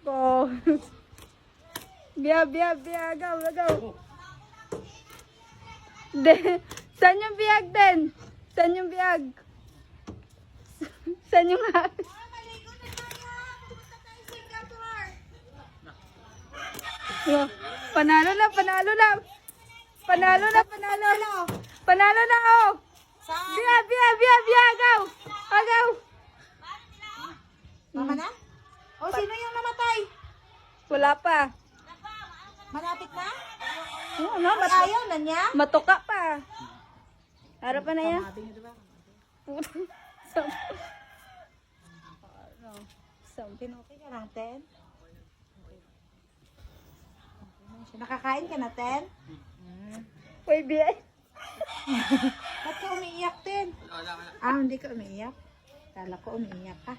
Ko. Biya, biya, biya. Agaw, agaw. Saan yung biyag din? Saan yung biyag? Saan yung hag? Oh, panalo na, panalo na. Panalo na, panalo na. Panalo na, oh. Biya, biya, biya, biya. Agaw. Agaw. Tama na? O, sino yung namatay? Wala pa. Malapit na? Ano, Ayaw na niya? matuka pa. Harap pa na yan. Something. Okay ka lang, Ten? Nakakain ka na, Ten? Uy, biya. Ba't ka umiiyak, Ten? Hindi ka umiiyak. Kala ko umiiyak ka.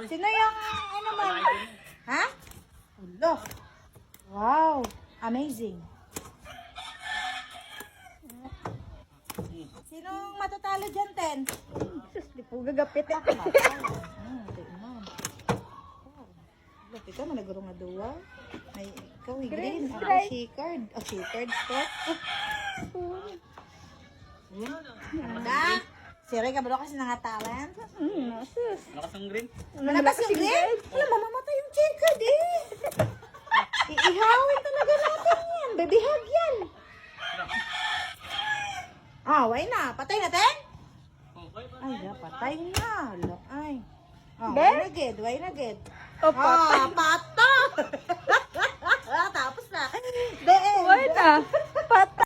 Sino yung ano man? Ha? Ulo. Wow. Amazing. Sinong matatalo dyan, Ten? Sus, di po gagapit eh. Tingnan. Look, ikaw malaguro nga duwa. May ikaw, green. Ako, Green. she-card. Oh, she-card spot. Ano da? Siri ka ba kasi nangatalent? Sus. Malakas ang green. Malakas yung green? Wala, mamamatay yung she-card eh. Iihawin talaga natin yan. Bebihag yan. Why na? Patay na, Ten? Ay, patay na. Ay. Why na, Ged? Why na, Ged? O, patay. Pata! Tapos na. Why na? Patay.